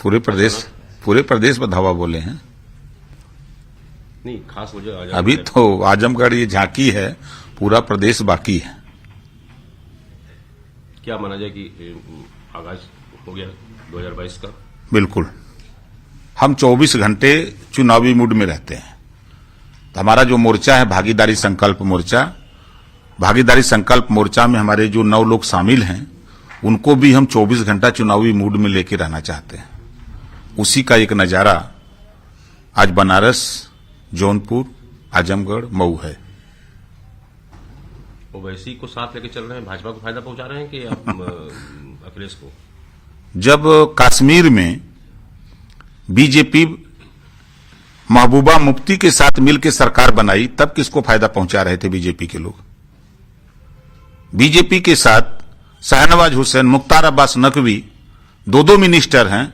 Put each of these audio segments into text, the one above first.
पूरे प्रदेश में धावा बोले हैं। नहीं, खास वजह अभी तो आजमगढ़ ये झांकी है, पूरा प्रदेश बाकी है। क्या माना जाए कि आगाज हो गया 2022 का? बिल्कुल, हम 24 घंटे चुनावी मूड में रहते हैं। तो हमारा जो मोर्चा है भागीदारी संकल्प मोर्चा, भागीदारी संकल्प मोर्चा में हमारे जो 9 लोग शामिल हैं उनको भी हम 24 घंटा चुनावी मूड में लेके रहना चाहते हैं। उसी का एक नजारा आज बनारस, जौनपुर, आजमगढ़, मऊ है। ओवैसी को साथ लेके चल रहे हैं, भाजपा को फायदा पहुंचा रहे हैं कि आप अखिलेश को? जब कश्मीर में बीजेपी महबूबा मुफ्ती के साथ मिलकर सरकार बनाई तब किसको फायदा पहुंचा रहे थे बीजेपी के लोग? बीजेपी के साथ शाहनवाज हुसैन, मुख्तार अब्बास नकवी 2 मिनिस्टर हैं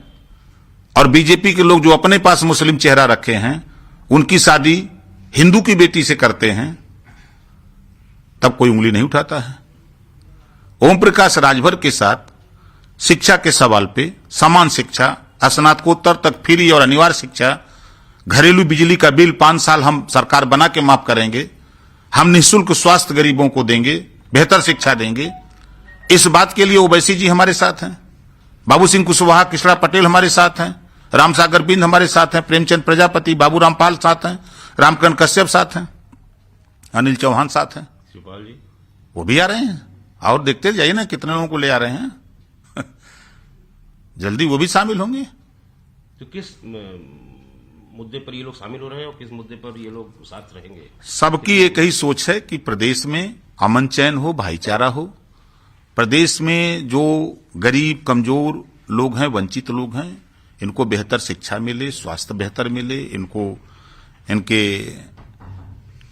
और बीजेपी के लोग जो अपने पास मुस्लिम चेहरा रखे हैं उनकी शादी हिंदू की बेटी से करते हैं, तब कोई उंगली नहीं उठाता है। ओम प्रकाश राजभर के साथ शिक्षा के सवाल पे समान शिक्षा, स्नातकोत्तर तक फ्री और अनिवार्य शिक्षा, घरेलू बिजली का बिल 5 साल हम सरकार बना के माफ करेंगे, हम निःशुल्क स्वास्थ्य गरीबों को देंगे, बेहतर शिक्षा देंगे, इस बात के लिए ओवैसी जी हमारे साथ हैं। बाबू सिंह कुशवाहा, कृष्णा पटेल हमारे साथ हैं, रामसागर बिंद हमारे साथ हैं, प्रेमचंद प्रजापति, बाबू रामपाल साथ हैं, रामकरण कश्यप साथ हैं, अनिल चौहान साथ हैं, शिवपाल जी वो भी आ रहे हैं। और देखते जाइए ना कितने लोगों को ले आ रहे हैं जल्दी वो भी शामिल होंगे। तो किस मुद्दे पर ये लोग शामिल हो रहे हैं और किस मुद्दे पर ये लोग साथ रहेंगे? सबकी एक ही सोच है कि प्रदेश में अमन चैन हो, भाईचारा हो। प्रदेश में जो गरीब कमजोर लोग हैं, वंचित लोग हैं, इनको बेहतर शिक्षा मिले, स्वास्थ्य बेहतर मिले, इनके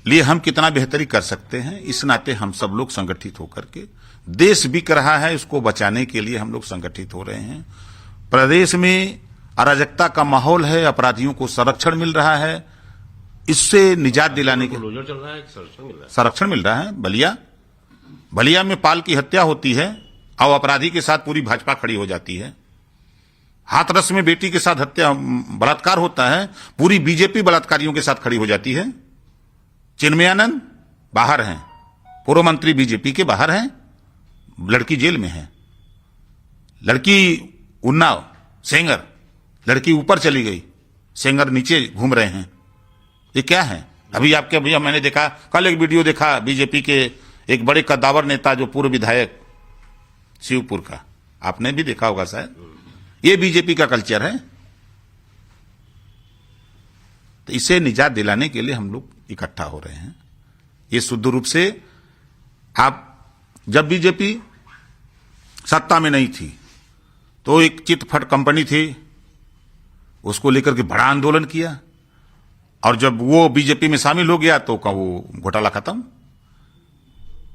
लिए हम कितना बेहतरी कर सकते हैं, इस नाते हम सब लोग संगठित होकर के, देश बिक रहा है उसको बचाने के लिए हम लोग संगठित हो रहे हैं। प्रदेश में अराजकता का माहौल है, अपराधियों को संरक्षण मिल रहा है, इससे निजात दिलाने के बुलडोजर चल रहा है, संरक्षण मिल रहा है। संरक्षण मिल रहा है। बलिया में पाल की हत्या होती है और अपराधी के साथ पूरी भाजपा खड़ी हो जाती है। हाथरस में बेटी के साथ हत्या बलात्कार होता है, पूरी बीजेपी बलात्कारियों के साथ खड़ी हो जाती है। चिन्मयानंद बाहर हैं, पूर्व मंत्री बीजेपी के बाहर हैं, लड़की जेल में है। लड़की उन्नाव सेंगर, लड़की ऊपर चली गई, सेंगर नीचे घूम रहे हैं। ये क्या है? अभी आपके भैया मैंने देखा, कल एक वीडियो देखा बीजेपी के एक बड़े कद्दावर नेता जो पूर्व विधायक शिवपुर का, आपने भी देखा होगा शायद। ये बीजेपी का कल्चर है। तो इसे निजात दिलाने के लिए हम लोग इकट्ठा हो रहे हैं। ये शुद्ध रूप से आप जब बीजेपी सत्ता में नहीं थी तो एक चिटफंड कंपनी थी, उसको लेकर के बड़ा आंदोलन किया और जब वो बीजेपी में शामिल हो गया तो वो घोटाला खत्म।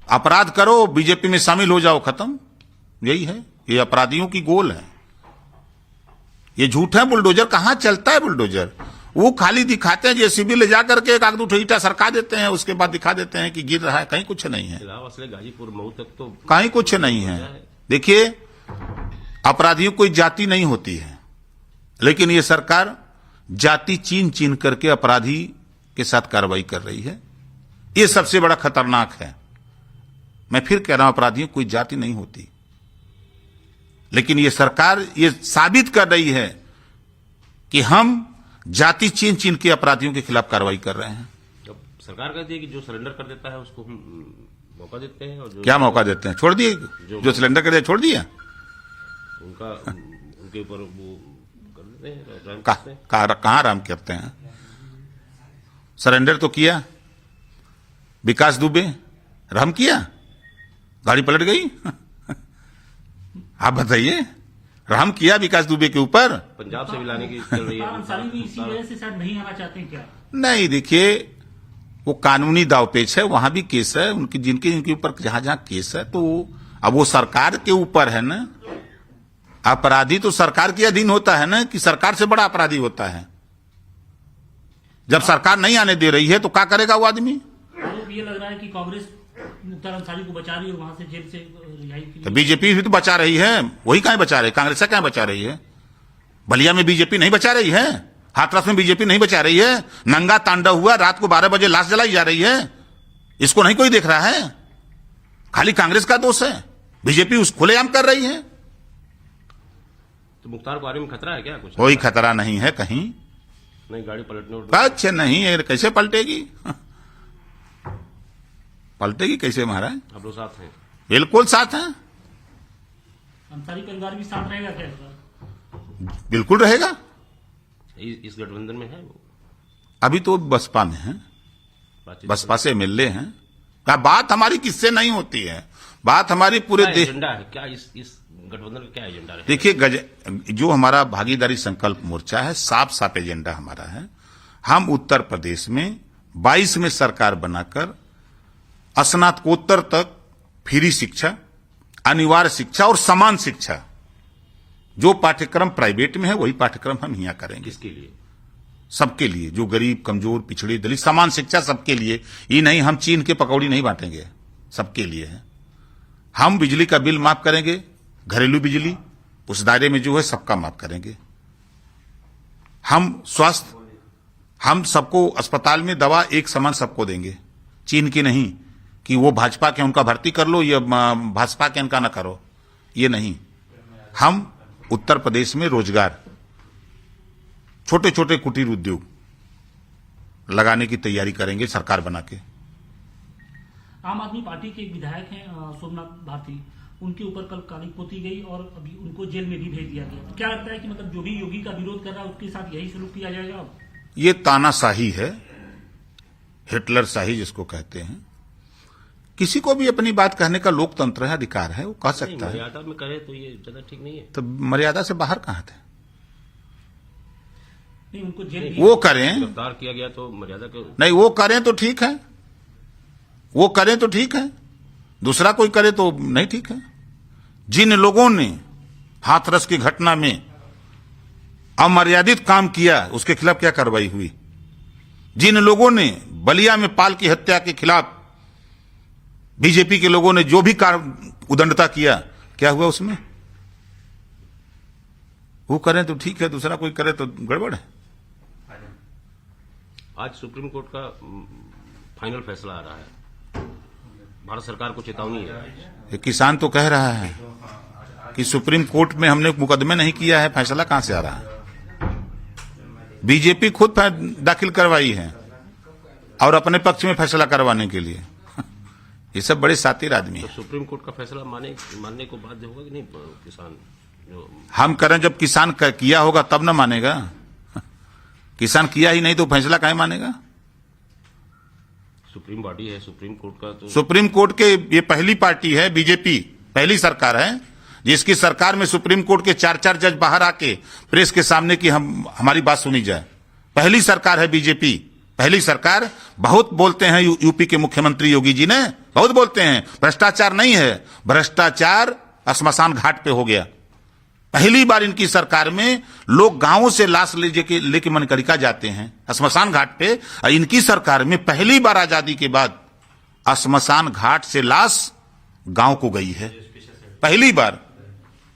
अपराध करो, बीजेपी में शामिल हो जाओ, खत्म। यही है, ये अपराधियों की गोल है। ये झूठ है। बुलडोजर कहां चलता है? बुलडोजर वो खाली दिखाते हैं, जेसीबी ले जाकर के एक आध दो ईंटा सरका देते हैं, उसके बाद दिखा देते हैं कि गिर रहा है, कहीं कुछ नहीं है। गाजीपुर मऊ तक तो कहीं कुछ नहीं है। देखिए, अपराधियों कोई जाति नहीं होती है, लेकिन ये सरकार जाति चीन चीन करके अपराधी के साथ कार्रवाई कर रही है। ये सबसे बड़ा खतरनाक है। मैं फिर कह रहा हूं, अपराधियों कोई जाति नहीं होती, लेकिन ये सरकार ये साबित कर रही है कि हम जाति चीन चीन के अपराधियों के खिलाफ कार्रवाई कर रहे हैं। जब सरकार कहती है कि जो सरेंडर कर देता है उसको हम मौका देते हैं, और जो क्या मौका देते हैं? छोड़ दिए। जो सिलेंडर कर दिया छोड़ दिया, उनके ऊपर वो कर देते हैं। कहां राम करते हैं? सरेंडर तो किया विकास दुबे, रहम किया, गाड़ी पलट गई। आप बताइए, रहम किया विकास दुबे के ऊपर? पंजाब से भी लाने की चल रही है। अंसारी भी इसी वजह से शायद नहीं आना चाहते हैं क्या? नहीं, देखिए, वो कानूनी दावपेच है, वहां भी केस है उनकी, जिनके ऊपर जहां जहां केस है, तो अब वो सरकार के ऊपर है ना। अपराधी तो सरकार के अधीन होता है ना, कि सरकार से बड़ा अपराधी होता है। जब सरकार नहीं आने दे रही है तो क्या करेगा वो आदमी? ये लग रहा है कि कांग्रेस मुख्तार अंसारी को बचा रही है वहां से जेल से रिहाई के लिए। तो बीजेपी भी तो बचा रही है, वही कहां बचा रही है? कांग्रेस कहां बचा रही है? बलिया में बीजेपी नहीं बचा रही है, हाथरस में बीजेपी नहीं बचा रही है, नंगा तांडव हुआ, रात को 12 बजे लाश जलाई जा रही है, इसको नहीं कोई देख रहा है। खाली कांग्रेस का दोष है, बीजेपी उस खुलेआम कर रही है। तो मुख्तार को आने में खतरा है क्या कुछ? कोई खतरा नहीं है कहीं, नहीं गाड़ी पलटने अच्छे नहीं है, कैसे पलटेगी? पलटेगी कैसे महाराज? आप लोग साथ हैं? बिल्कुल साथ हैं, अंसारी परिवार भी साथ रहेगा क्या इस बार? बिल्कुल रहेगा। इस गठबंधन में है वो? अभी तो बसपा में है, बातचीत बसपा से मिल ले हैं। क्या बात हमारी किससे नहीं होती है, बात हमारी पूरे क्या देश। एजेंडा है क्या इस गठबंधन का? क्या एजेंडा है? देखिए, जो हमारा भागीदारी संकल्प मोर्चा है, साफ साफ एजेंडा हमारा है। हम उत्तर प्रदेश में 22 में सरकार बनाकर स्नातकोत्तर तक फ्री शिक्षा, अनिवार्य शिक्षा और समान शिक्षा, जो पाठ्यक्रम प्राइवेट में है वही पाठ्यक्रम हम यहां करेंगे। किसके लिए? सबके लिए, जो गरीब, कमजोर, पिछड़े, दलित, समान शिक्षा सबके लिए। ये नहीं हम चीन के पकौड़ी नहीं बांटेंगे, सबके लिए है। हम बिजली का बिल माफ करेंगे, घरेलू बिजली उस दायरे में जो है सबका माफ करेंगे। हम स्वास्थ्य, हम सबको अस्पताल में दवा एक समान सबको देंगे, चीन की नहीं कि वो भाजपा के उनका भर्ती कर लो, ये भाजपा के इनका ना करो, ये नहीं। हम उत्तर प्रदेश में रोजगार, छोटे छोटे कुटीर उद्योग लगाने की तैयारी करेंगे सरकार बना के। आम आदमी पार्टी के एक विधायक हैं सोमनाथ भारती, उनके ऊपर कल काली पोती गई और अभी उनको जेल में भी भेज दिया गया। क्या लगता है कि मतलब जो भी योगी का विरोध कर रहा है उसके साथ यही सलूक किया जाएगा? ये तानाशाही है, हिटलर शाही जिसको कहते हैं। किसी को भी अपनी बात कहने का लोकतंत्र है, अधिकार है, वो कह सकता है। मर्यादा में करे तो ये ज्यादा ठीक नहीं है। तो मर्यादा से बाहर कहां थे? नहीं, उनको जेल वो करें, गिरफ्तार किया गया तो मर्यादा के नहीं वो करें तो ठीक है, वो करें तो ठीक है, दूसरा कोई करे तो नहीं ठीक है। जिन लोगों ने हाथरस की घटना में अमर्यादित काम किया उसके खिलाफ क्या कार्रवाई हुई? जिन लोगों ने बलिया में पाल की हत्या के खिलाफ बीजेपी के लोगों ने जो भी उदंडता किया, क्या हुआ उसमें? वो करें तो ठीक है, दूसरा कोई करे तो गड़बड़ है। आज सुप्रीम कोर्ट का फाइनल फैसला आ रहा है, भारत सरकार को चेतावनी है। ये किसान तो कह रहा है कि सुप्रीम कोर्ट में हमने मुकदमे नहीं किया है, फैसला कहां से आ रहा है? बीजेपी खुद दाखिल करवाई है और अपने पक्ष में फैसला करवाने के लिए। ये सब बड़े सातिर आदमी तो है। सुप्रीम कोर्ट का फैसला मानने को बाध्य होगा कि नहीं किसान? जो हम करें, जब किसान किया होगा तब न मानेगा। किसान किया ही नहीं तो फैसला काहे मानेगा? सुप्रीम बॉडी है सुप्रीम कोर्ट का, तो सुप्रीम कोर्ट के ये पहली पार्टी है, बीजेपी पहली सरकार है जिसकी सरकार में सुप्रीम कोर्ट के 4-4 जज बाहर आके प्रेस के सामने की हमारी बात सुनी जाए। पहली सरकार है बीजेपी, पहली सरकार। बहुत बोलते हैं यूपी के मुख्यमंत्री योगी जी ने, बहुत बोलते हैं भ्रष्टाचार नहीं है, भ्रष्टाचार श्मशान घाट पे हो गया। पहली बार इनकी सरकार में लोग गांवों से लाश लेके मनकरिका जाते हैं श्मशान घाट पे, और इनकी सरकार में पहली बार आजादी के बाद श्मशान घाट से लाश गांव को गई है, पहली बार।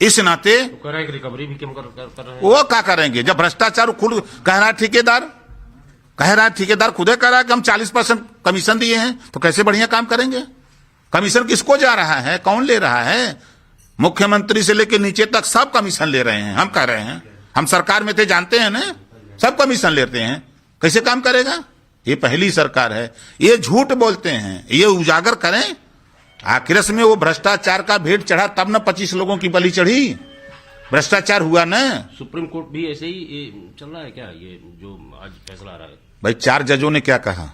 इस नाते तो कह रहे हैं कि रिकवरी भी कर रहे हैं। वो क्या करेंगे जब भ्रष्टाचार खुद कह रहा है ठेकेदार खुदे कह रहा है कि हम 40% कमीशन दिए हैं, तो कैसे बढ़िया काम करेंगे? कमीशन किसको जा रहा है, कौन ले रहा है? मुख्यमंत्री से लेकर नीचे तक सब कमीशन ले रहे हैं। हम कह रहे हैं, हम सरकार में थे, जानते हैं ना, सब कमीशन लेते हैं। कैसे काम करेगा? ये पहली सरकार है। ये झूठ बोलते हैं, ये उजागर करें। आखिर में वो भ्रष्टाचार का भेंट चढ़ा तब न 25 लोगों की बलि चढ़ी, भ्रष्टाचार हुआ न। सुप्रीम कोर्ट भी ऐसे ही चल रहा है क्या, ये जो आज फैसला आ रहा है? भाई 4 जजों ने क्या कहा?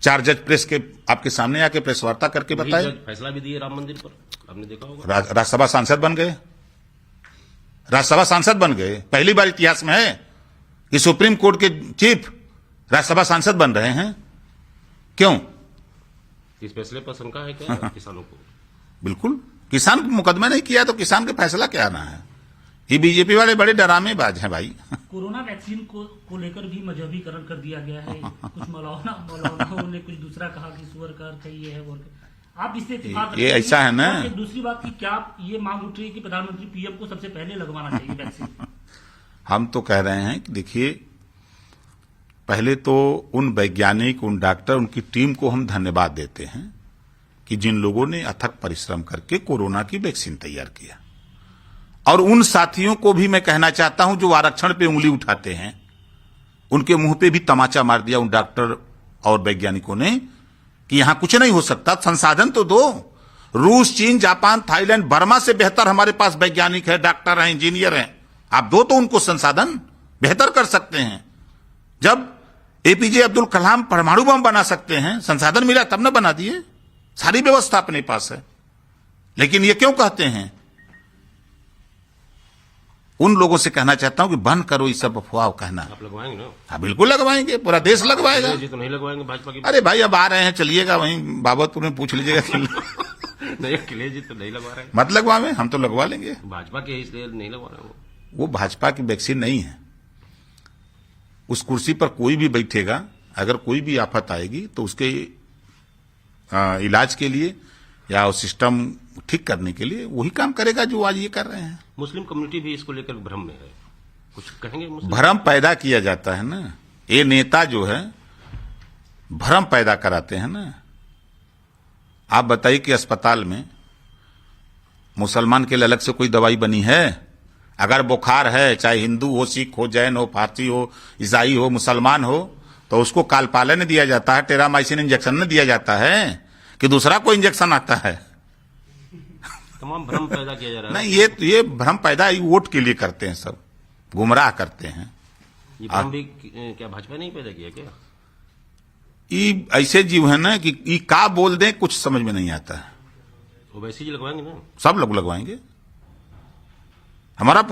4 जज प्रेस के आपके सामने आके प्रेस वार्ता करके बताए, फैसला भी दिए राम मंदिर पर, आपने देखा होगा। राज्यसभा सांसद बन गए, राज्यसभा सांसद बन गए। पहली बार इतिहास में है कि सुप्रीम कोर्ट के चीफ राज्यसभा सांसद बन रहे हैं। क्यों? इस फैसले पर शंका है क्या किसानों को? बिल्कुल, किसान को मुकदमा नहीं किया तो किसान का फैसला क्या आना है? ये बीजेपी वाले बड़े डरामेबाज हैं भाई। कोरोना वैक्सीन को लेकर भी मजहबीकरण कर दिया गया है। कुछ मौलानाओं ने कुछ दूसरा कहा कि सुअर का अर्थ है, ये है वो। आप इससे ये ऐसा है ना। दूसरी बात की क्या ये मांग उठ रही है कि प्रधानमंत्री पीएम को सबसे पहले लगवाना चाहिए वैक्सीन? हम तो कह रहे हैं कि देखिए, पहले तो उन वैज्ञानिक, उन डॉक्टर, उनकी टीम को हम धन्यवाद देते हैं कि जिन लोगों ने अथक परिश्रम करके कोरोना की वैक्सीन तैयार किया। और उन साथियों को भी मैं कहना चाहता हूं जो आरक्षण पे उंगली उठाते हैं, उनके मुंह पे भी तमाचा मार दिया उन डॉक्टर और वैज्ञानिकों ने कि यहां कुछ नहीं हो सकता, संसाधन तो दो। रूस, चीन, जापान, थाईलैंड, बर्मा से बेहतर हमारे पास वैज्ञानिक है, डॉक्टर हैं, इंजीनियर हैं। आप दो तो उनको संसाधन, बेहतर कर सकते हैं। जब एपीजे अब्दुल कलाम परमाणु बम बना सकते हैं, संसाधन मिला तब न बना दिए, सारी व्यवस्था अपने पास है। लेकिन ये क्यों कहते हैं? उन लोगों से कहना चाहता हूं कि बंद करो ये सब अफवाह कहना। आप लगवाएंगे ना? हाँ, बिल्कुल लगवाएंगे, पूरा देश लगवाएगा। जी तो नहीं लगवाएंगे भाजपा की? अरे भाई, अब आ रहे हैं, चलिएगा वहीं बाबतपुर में पूछ लीजिएगा कि नहीं, अखिलेश जी तो नहीं लगवा रहे हैं। मत लगवावे, हम तो लगवा लेंगे। भाजपा के इसलिए नहीं लगवा रहे हैं। वो भाजपा की वैक्सीन नहीं है। उस कुर्सी पर कोई भी बैठेगा, अगर कोई भी आफत आएगी तो उसके इलाज के लिए या उस सिस्टम ठीक करने के लिए वही काम करेगा जो आज ये कर रहे हैं। मुस्लिम कम्युनिटी भी इसको लेकर भ्रम में है, कुछ कहेंगे? मुस्लिम भ्रम पैदा किया जाता है ना, ये नेता जो है भ्रम पैदा कराते हैं ना। आप बताइए कि अस्पताल में मुसलमान के लिए अलग से कोई दवाई बनी है? अगर बुखार है, चाहे हिंदू हो, सिख हो, जैन हो, पारसी हो, ईसाई हो, मुसलमान हो, तो उसको कालपालन दिया जाता है, टेरामाइसिन इंजेक्शन न दिया जाता है कि दूसरा कोई इंजेक्शन आता है। तमाम भ्रम पैदा किया जा रहा है। नहीं, ये भ्रम पैदा वोट के लिए करते हैं, सब गुमराह करते हैं। ये भ्रम भी क्या भाजपा ने ही पैदा किया क्या? ये ऐसे जीव है ना कि ये का बोल दें कुछ समझ में नहीं आता है। ओवैसी जी लगवाएंगे ना? सब लोग लगवाएंगे। हमारा